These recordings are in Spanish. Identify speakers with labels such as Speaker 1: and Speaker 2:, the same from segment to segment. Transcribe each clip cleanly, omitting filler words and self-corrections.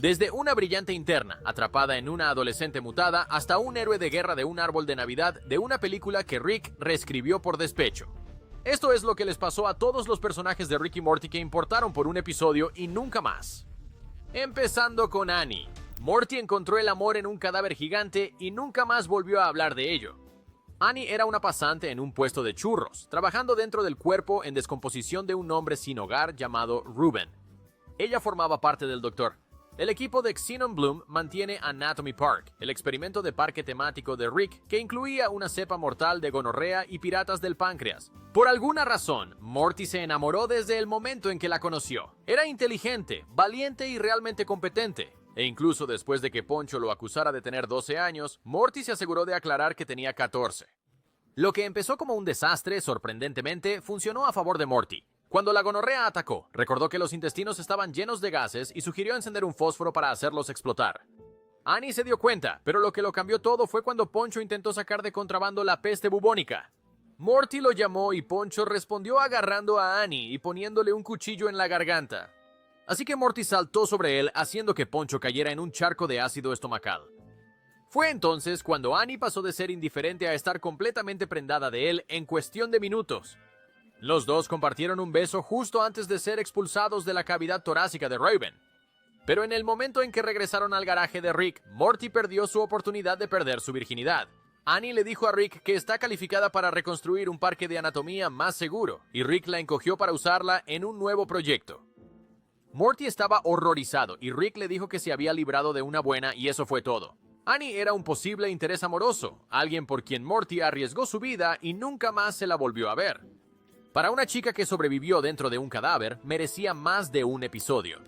Speaker 1: Desde una brillante interna, atrapada en una adolescente mutada, hasta un héroe de guerra de un árbol de Navidad de una película que Rick reescribió por despecho. Esto es lo que les pasó a todos los personajes de Rick y Morty que importaron por un episodio y nunca más. Empezando con Annie. Morty encontró el amor en un cadáver gigante y nunca más volvió a hablar de ello. Annie era una pasante en un puesto de churros, trabajando dentro del cuerpo en descomposición de un hombre sin hogar llamado Ruben. Ella formaba parte del Dr. El equipo de Xenon Bloom mantiene Anatomy Park, el experimento de parque temático de Rick que incluía una cepa mortal de gonorrea y piratas del páncreas. Por alguna razón, Morty se enamoró desde el momento en que la conoció. Era inteligente, valiente y realmente competente. E incluso después de que Poncho lo acusara de tener 12 años, Morty se aseguró de aclarar que tenía 14. Lo que empezó como un desastre, sorprendentemente, funcionó a favor de Morty. Cuando la gonorrea atacó, recordó que los intestinos estaban llenos de gases y sugirió encender un fósforo para hacerlos explotar. Annie se dio cuenta, pero lo que lo cambió todo fue cuando Poncho intentó sacar de contrabando la peste bubónica. Morty lo llamó y Poncho respondió agarrando a Annie y poniéndole un cuchillo en la garganta. Así que Morty saltó sobre él, haciendo que Poncho cayera en un charco de ácido estomacal. Fue entonces cuando Annie pasó de ser indiferente a estar completamente prendada de él en cuestión de minutos. Los dos compartieron un beso justo antes de ser expulsados de la cavidad torácica de Raven. Pero en el momento en que regresaron al garaje de Rick, Morty perdió su oportunidad de perder su virginidad. Annie le dijo a Rick que está calificada para reconstruir un parque de anatomía más seguro, y Rick la encogió para usarla en un nuevo proyecto. Morty estaba horrorizado y Rick le dijo que se había librado de una buena y eso fue todo. Annie era un posible interés amoroso, alguien por quien Morty arriesgó su vida y nunca más se la volvió a ver. Para una chica que sobrevivió dentro de un cadáver, merecía más de un episodio.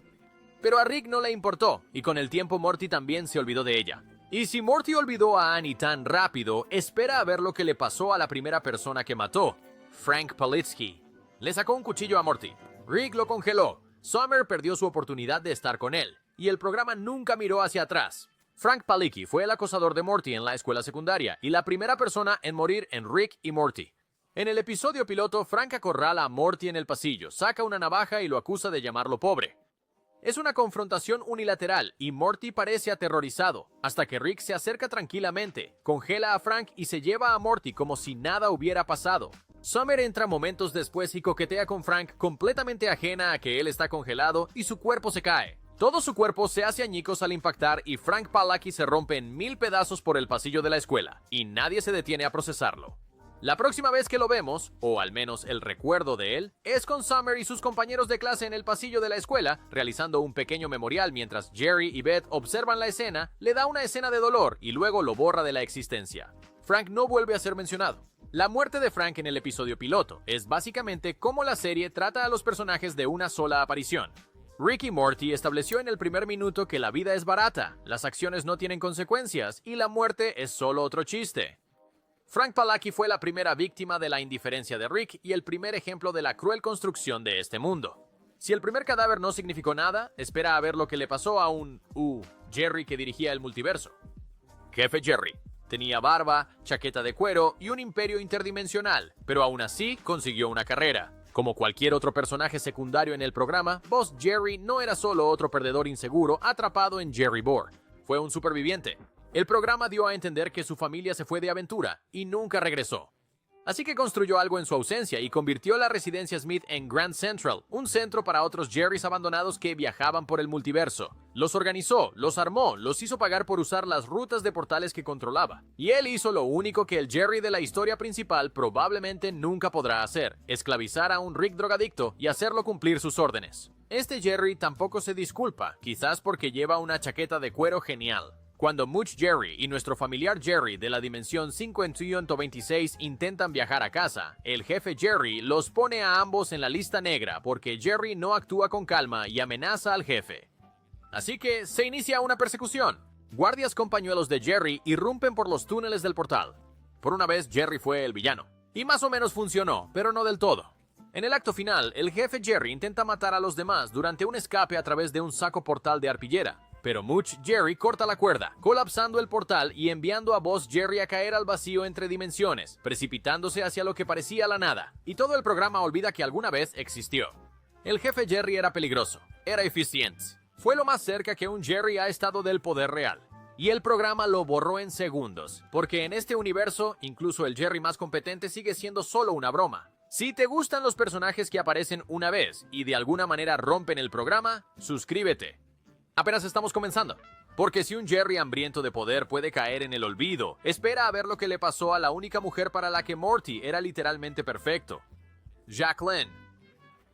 Speaker 1: Pero a Rick no le importó, y con el tiempo Morty también se olvidó de ella. Y si Morty olvidó a Annie tan rápido, espera a ver lo que le pasó a la primera persona que mató, Frank Palitsky. Le sacó un cuchillo a Morty. Rick lo congeló. Summer perdió su oportunidad de estar con él, y el programa nunca miró hacia atrás. Frank Palicki fue el acosador de Morty en la escuela secundaria, y la primera persona en morir en Rick y Morty. En el episodio piloto, Frank acorrala a Morty en el pasillo, saca una navaja y lo acusa de llamarlo pobre. Es una confrontación unilateral y Morty parece aterrorizado, hasta que Rick se acerca tranquilamente, congela a Frank y se lleva a Morty como si nada hubiera pasado. Summer entra momentos después y coquetea con Frank completamente ajena a que él está congelado y su cuerpo se cae. Todo su cuerpo se hace añicos al impactar y Frank Palaki se rompe en 1000 pedazos por el pasillo de la escuela, y nadie se detiene a procesarlo. La próxima vez que lo vemos, o al menos el recuerdo de él, es con Summer y sus compañeros de clase en el pasillo de la escuela, realizando un pequeño memorial mientras Jerry y Beth observan la escena, le da una escena de dolor y luego lo borra de la existencia. Frank no vuelve a ser mencionado. La muerte de Frank en el episodio piloto es básicamente cómo la serie trata a los personajes de una sola aparición. Rick y Morty estableció en el primer minuto que la vida es barata, las acciones no tienen consecuencias y la muerte es solo otro chiste. Frank Palaki fue la primera víctima de la indiferencia de Rick y el primer ejemplo de la cruel construcción de este mundo. Si el primer cadáver no significó nada, espera a ver lo que le pasó a un Jerry que dirigía el multiverso. Jefe Jerry. Tenía barba, chaqueta de cuero y un imperio interdimensional, pero aún así consiguió una carrera. Como cualquier otro personaje secundario en el programa, Boss Jerry no era solo otro perdedor inseguro atrapado en Jerry Bore. Fue un superviviente. El programa dio a entender que su familia se fue de aventura y nunca regresó. Así que construyó algo en su ausencia y convirtió la residencia Smith en Grand Central, un centro para otros Jerrys abandonados que viajaban por el multiverso. Los organizó, los armó, los hizo pagar por usar las rutas de portales que controlaba. Y él hizo lo único que el Jerry de la historia principal probablemente nunca podrá hacer: esclavizar a un Rick drogadicto y hacerlo cumplir sus órdenes. Este Jerry tampoco se disculpa, quizás porque lleva una chaqueta de cuero genial. Cuando Much Jerry y nuestro familiar Jerry de la dimensión 526 intentan viajar a casa, el jefe Jerry los pone a ambos en la lista negra porque Jerry no actúa con calma y amenaza al jefe. Así que se inicia una persecución. Guardias con pañuelos de Jerry irrumpen por los túneles del portal. Por una vez Jerry fue el villano. Y más o menos funcionó, pero no del todo. En el acto final, el jefe Jerry intenta matar a los demás durante un escape a través de un saco portal de arpillera. Pero Much Jerry corta la cuerda, colapsando el portal y enviando a Boss Jerry a caer al vacío entre dimensiones, precipitándose hacia lo que parecía la nada. Y todo el programa olvida que alguna vez existió. El jefe Jerry era peligroso, era eficiente. Fue lo más cerca que un Jerry ha estado del poder real. Y el programa lo borró en segundos, porque en este universo, incluso el Jerry más competente sigue siendo solo una broma. Si te gustan los personajes que aparecen una vez y de alguna manera rompen el programa, suscríbete. Apenas estamos comenzando. Porque si un Jerry hambriento de poder puede caer en el olvido, espera a ver lo que le pasó a la única mujer para la que Morty era literalmente perfecto. Jacqueline.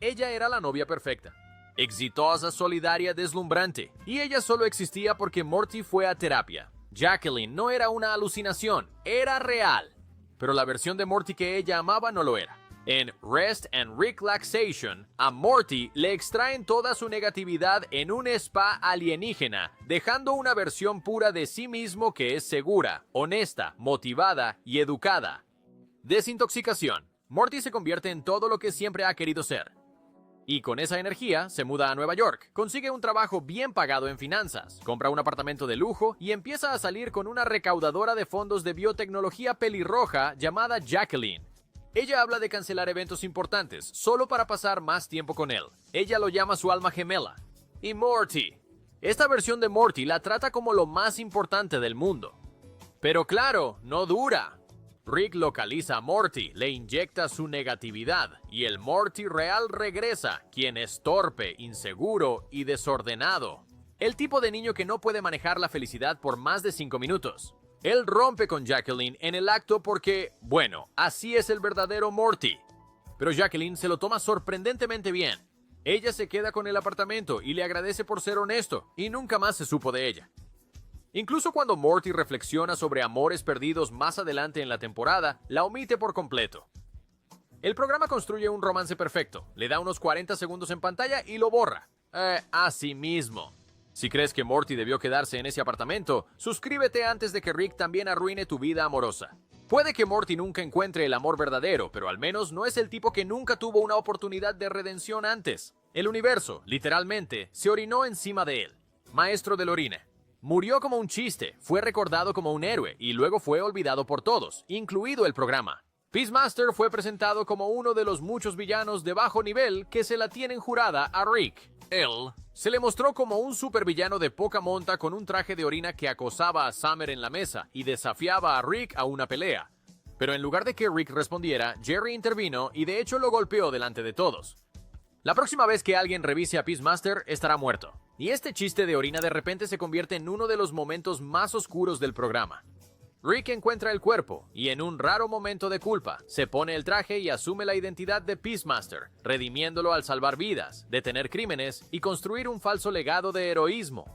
Speaker 1: Ella era la novia perfecta. Exitosa, solidaria, deslumbrante. Y ella solo existía porque Morty fue a terapia. Jacqueline no era una alucinación, era real. Pero la versión de Morty que ella amaba no lo era. En Rest and Relaxation, a Morty le extraen toda su negatividad en un spa alienígena, dejando una versión pura de sí mismo que es segura, honesta, motivada y educada. Desintoxicación. Morty se convierte en todo lo que siempre ha querido ser. Y con esa energía se muda a Nueva York, consigue un trabajo bien pagado en finanzas, compra un apartamento de lujo y empieza a salir con una recaudadora de fondos de biotecnología pelirroja llamada Jacqueline. Ella habla de cancelar eventos importantes solo para pasar más tiempo con él. Ella lo llama su alma gemela. Y Morty. Esta versión de Morty la trata como lo más importante del mundo. Pero claro, no dura. Rick localiza a Morty, le inyecta su negatividad y el Morty real regresa, quien es torpe, inseguro y desordenado. El tipo de niño que no puede manejar la felicidad por más de 5 minutos. Él rompe con Jacqueline en el acto porque, bueno, así es el verdadero Morty. Pero Jacqueline se lo toma sorprendentemente bien. Ella se queda con el apartamento y le agradece por ser honesto, y nunca más se supo de ella. Incluso cuando Morty reflexiona sobre amores perdidos más adelante en la temporada, la omite por completo. El programa construye un romance perfecto, le da unos 40 segundos en pantalla y lo borra. Así mismo. Si crees que Morty debió quedarse en ese apartamento, suscríbete antes de que Rick también arruine tu vida amorosa. Puede que Morty nunca encuentre el amor verdadero, pero al menos no es el tipo que nunca tuvo una oportunidad de redención antes. El universo, literalmente, se orinó encima de él. Maestro de la orina. Murió como un chiste, fue recordado como un héroe y luego fue olvidado por todos, incluido el programa. Beastmaster fue presentado como uno de los muchos villanos de bajo nivel que se la tienen jurada a Rick. Él se le mostró como un supervillano de poca monta con un traje de orina que acosaba a Summer en la mesa y desafiaba a Rick a una pelea. Pero en lugar de que Rick respondiera, Jerry intervino y de hecho lo golpeó delante de todos. La próxima vez que alguien revise a Beastmaster estará muerto. Y este chiste de orina de repente se convierte en uno de los momentos más oscuros del programa. Rick encuentra el cuerpo y en un raro momento de culpa, se pone el traje y asume la identidad de Beastmaster, redimiéndolo al salvar vidas, detener crímenes y construir un falso legado de heroísmo.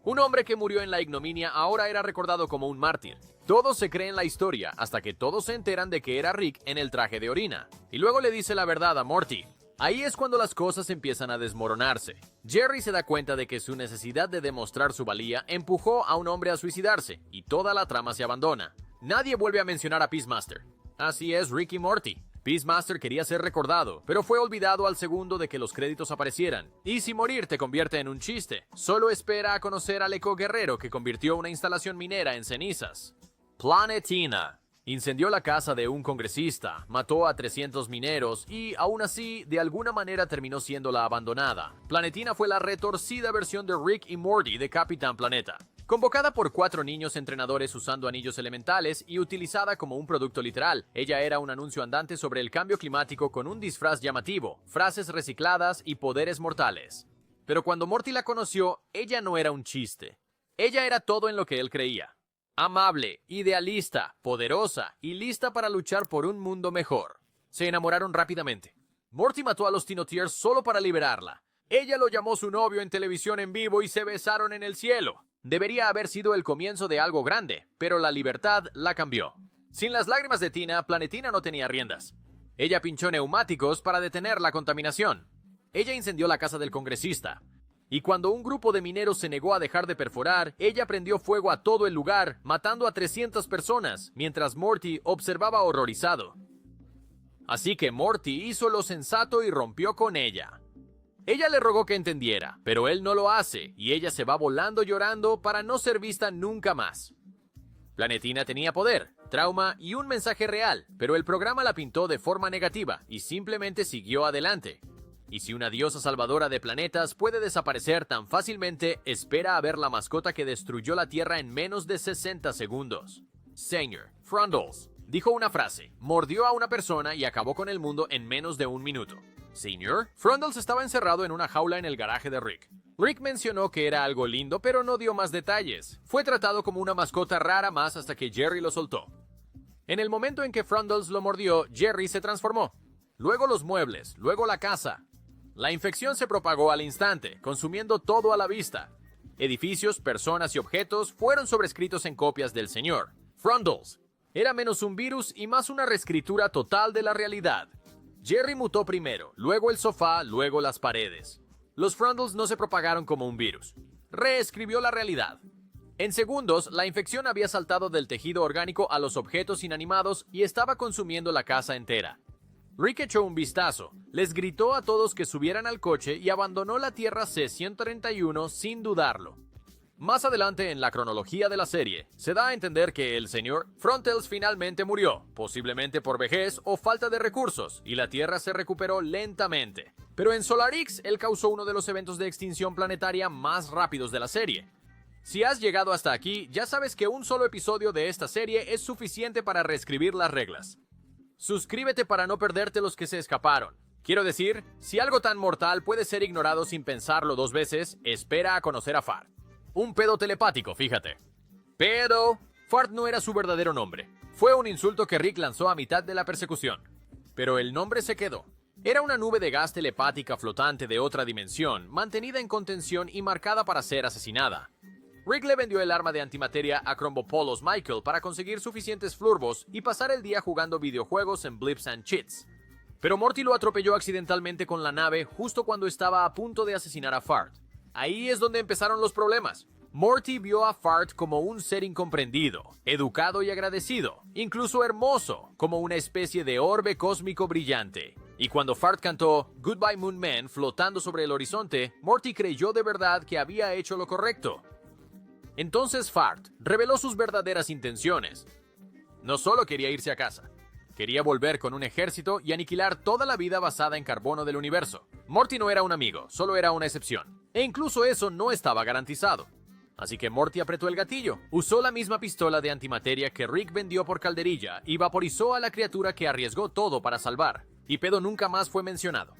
Speaker 1: Un hombre que murió en la ignominia ahora era recordado como un mártir. Todos se creen la historia hasta que todos se enteran de que era Rick en el traje de orina. Y luego le dice la verdad a Morty. Ahí es cuando las cosas empiezan a desmoronarse. Jerry se da cuenta de que su necesidad de demostrar su valía empujó a un hombre a suicidarse, y toda la trama se abandona. Nadie vuelve a mencionar a Beastmaster. Así es Rick y Morty. Beastmaster quería ser recordado, pero fue olvidado al segundo de que los créditos aparecieran. Y si morir te convierte en un chiste, solo espera a conocer al eco-guerrero que convirtió una instalación minera en cenizas. Planetina. Incendió la casa de un congresista, mató a 300 mineros y, aún así, de alguna manera terminó siendo la abandonada. Planetina fue la retorcida versión de Rick y Morty de Capitán Planeta. Convocada por 4 niños entrenadores usando anillos elementales y utilizada como un producto literal, ella era un anuncio andante sobre el cambio climático con un disfraz llamativo, frases recicladas y poderes mortales. Pero cuando Morty la conoció, ella no era un chiste. Ella era todo en lo que él creía. Amable, idealista, poderosa y lista para luchar por un mundo mejor. Se enamoraron rápidamente. Morty mató a los Tinoteers solo para liberarla. Ella lo llamó su novio en televisión en vivo y se besaron en el cielo. Debería haber sido el comienzo de algo grande, pero la libertad la cambió. Sin las lágrimas de Tina, Planetina no tenía riendas. Ella pinchó neumáticos para detener la contaminación. Ella incendió la casa del congresista. Y cuando un grupo de mineros se negó a dejar de perforar, ella prendió fuego a todo el lugar, matando a 300 personas, mientras Morty observaba horrorizado. Así que Morty hizo lo sensato y rompió con ella. Ella le rogó que entendiera, pero él no lo hace, y ella se va volando llorando para no ser vista nunca más. Planetina tenía poder, trauma y un mensaje real, pero el programa la pintó de forma negativa y simplemente siguió adelante. Y si una diosa salvadora de planetas puede desaparecer tan fácilmente, espera a ver la mascota que destruyó la Tierra en menos de 60 segundos. Señor Frundles dijo una frase, mordió a una persona y acabó con el mundo en menos de un minuto. Señor Frundles estaba encerrado en una jaula en el garaje de Rick. Rick mencionó que era algo lindo, pero no dio más detalles. Fue tratado como una mascota rara más hasta que Jerry lo soltó. En el momento en que Frundles lo mordió, Jerry se transformó. Luego los muebles, luego la casa. La infección se propagó al instante, consumiendo todo a la vista. Edificios, personas y objetos fueron sobrescritos en copias del señor Frundles. Era menos un virus y más una reescritura total de la realidad. Jerry mutó primero, luego el sofá, luego las paredes. Los Frundles no se propagaron como un virus. Reescribió la realidad. En segundos, la infección había saltado del tejido orgánico a los objetos inanimados y estaba consumiendo la casa entera. Rick echó un vistazo, les gritó a todos que subieran al coche y abandonó la Tierra C-131 sin dudarlo. Más adelante en la cronología de la serie, se da a entender que el señor Frundles finalmente murió, posiblemente por vejez o falta de recursos, y la Tierra se recuperó lentamente. Pero en Solar X, él causó uno de los eventos de extinción planetaria más rápidos de la serie. Si has llegado hasta aquí, ya sabes que un solo episodio de esta serie es suficiente para reescribir las reglas. Suscríbete para no perderte los que se escaparon. Quiero decir, si algo tan mortal puede ser ignorado sin pensarlo dos veces, espera a conocer a Fart. Un pedo telepático, fíjate. Pero Fart no era su verdadero nombre. Fue un insulto que Rick lanzó a mitad de la persecución. Pero el nombre se quedó. Era una nube de gas telepática flotante de otra dimensión, mantenida en contención y marcada para ser asesinada. Rick le vendió el arma de antimateria a Crombopolos Michael para conseguir suficientes flurbos y pasar el día jugando videojuegos en Blips and Cheats. Pero Morty lo atropelló accidentalmente con la nave justo cuando estaba a punto de asesinar a Fart. Ahí es donde empezaron los problemas. Morty vio a Fart como un ser incomprendido, educado y agradecido, incluso hermoso, como una especie de orbe cósmico brillante. Y cuando Fart cantó Goodbye Moon Man flotando sobre el horizonte, Morty creyó de verdad que había hecho lo correcto. Entonces Fart reveló sus verdaderas intenciones. No solo quería irse a casa, quería volver con un ejército y aniquilar toda la vida basada en carbono del universo. Morty no era un amigo, solo era una excepción. E incluso eso no estaba garantizado. Así que Morty apretó el gatillo, usó la misma pistola de antimateria que Rick vendió por calderilla y vaporizó a la criatura que arriesgó todo para salvar. Y pedo nunca más fue mencionado.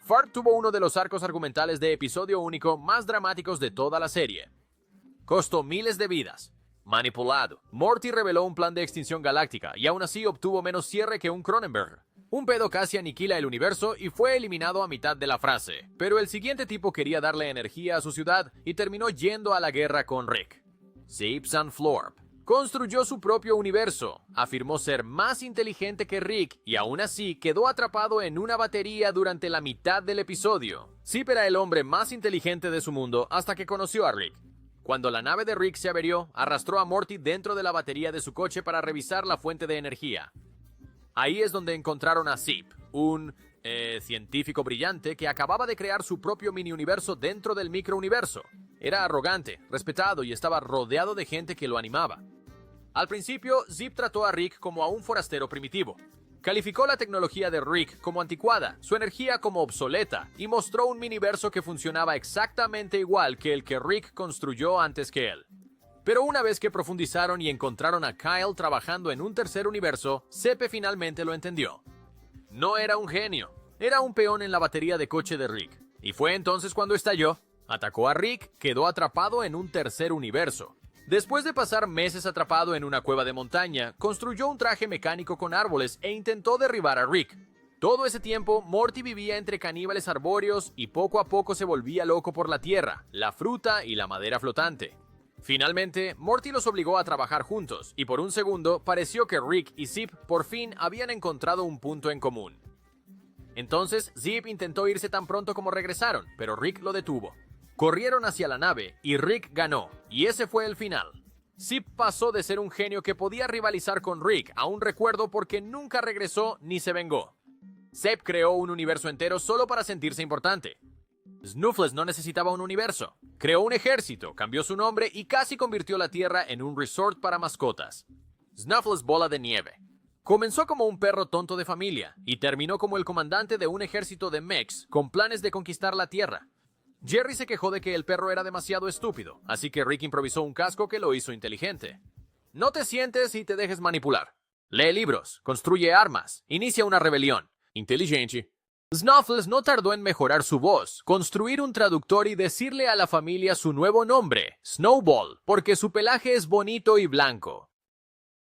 Speaker 1: Fart tuvo uno de los arcos argumentales de episodio único más dramáticos de toda la serie. Costó miles de vidas. Manipulado. Morty reveló un plan de extinción galáctica y aún así obtuvo menos cierre que un Cronenberg. Un pedo casi aniquila el universo y fue eliminado a mitad de la frase. Pero el siguiente tipo quería darle energía a su ciudad y terminó yendo a la guerra con Rick. Zip Sanflorp construyó su propio universo, afirmó ser más inteligente que Rick y aún así quedó atrapado en una batería durante la mitad del episodio. Zip era el hombre más inteligente de su mundo hasta que conoció a Rick. Cuando la nave de Rick se averió, arrastró a Morty dentro de la batería de su coche para revisar la fuente de energía. Ahí es donde encontraron a Zip, un científico brillante que acababa de crear su propio mini-universo dentro del microuniverso. Era arrogante, respetado y estaba rodeado de gente que lo animaba. Al principio, Zip trató a Rick como a un forastero primitivo. Calificó la tecnología de Rick como anticuada, su energía como obsoleta, y mostró un miniverso que funcionaba exactamente igual que el que Rick construyó antes que él. Pero una vez que profundizaron y encontraron a Kyle trabajando en un tercer universo, Sepe finalmente lo entendió. No era un genio, era un peón en la batería de coche de Rick. Y fue entonces cuando estalló, atacó a Rick, quedó atrapado en un tercer universo. Después de pasar meses atrapado en una cueva de montaña, construyó un traje mecánico con árboles e intentó derribar a Rick. Todo ese tiempo, Morty vivía entre caníbales arbóreos y poco a poco se volvía loco por la tierra, la fruta y la madera flotante. Finalmente, Morty los obligó a trabajar juntos, y por un segundo pareció que Rick y Zip por fin habían encontrado un punto en común. Entonces, Zip intentó irse tan pronto como regresaron, pero Rick lo detuvo. Corrieron hacia la nave, y Rick ganó, y ese fue el final. Zip pasó de ser un genio que podía rivalizar con Rick a un recuerdo porque nunca regresó ni se vengó. Zip creó un universo entero solo para sentirse importante. Snuffles no necesitaba un universo. Creó un ejército, cambió su nombre y casi convirtió la Tierra en un resort para mascotas. Snuffles Bola de Nieve. Comenzó como un perro tonto de familia y terminó como el comandante de un ejército de mechs con planes de conquistar la Tierra. Jerry se quejó de que el perro era demasiado estúpido, así que Rick improvisó un casco que lo hizo inteligente. No te sientes y te dejes manipular. Lee libros, construye armas, inicia una rebelión. Inteligente. Snuffles no tardó en mejorar su voz, construir un traductor y decirle a la familia su nuevo nombre, Snowball, porque su pelaje es bonito y blanco.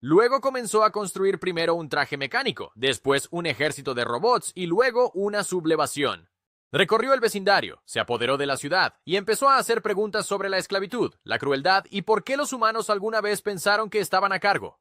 Speaker 1: Luego comenzó a construir primero un traje mecánico, después un ejército de robots y luego una sublevación. Recorrió el vecindario, se apoderó de la ciudad y empezó a hacer preguntas sobre la esclavitud, la crueldad y por qué los humanos alguna vez pensaron que estaban a cargo.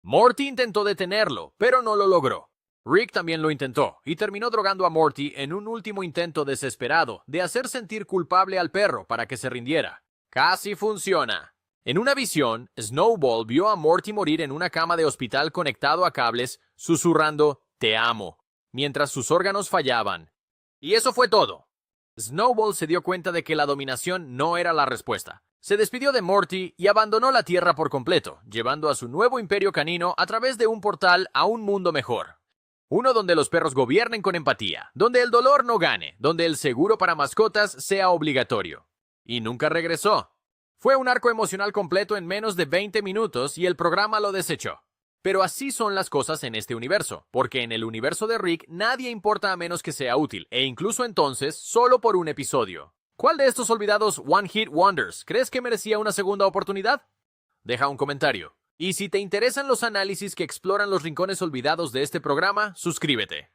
Speaker 1: Morty intentó detenerlo, pero no lo logró. Rick también lo intentó y terminó drogando a Morty en un último intento desesperado de hacer sentir culpable al perro para que se rindiera. Casi funciona. En una visión, Snowball vio a Morty morir en una cama de hospital conectado a cables, susurrando «Te amo», mientras sus órganos fallaban. Y eso fue todo. Snowball se dio cuenta de que la dominación no era la respuesta. Se despidió de Morty y abandonó la Tierra por completo, llevando a su nuevo imperio canino a través de un portal a un mundo mejor. Uno donde los perros gobiernen con empatía, donde el dolor no gane, donde el seguro para mascotas sea obligatorio. Y nunca regresó. Fue un arco emocional completo en menos de 20 minutos y el programa lo desechó. Pero así son las cosas en este universo, porque en el universo de Rick nadie importa a menos que sea útil, e incluso entonces solo por un episodio. ¿Cuál de estos olvidados One Hit Wonders crees que merecía una segunda oportunidad? Deja un comentario. Y si te interesan los análisis que exploran los rincones olvidados de este programa, suscríbete.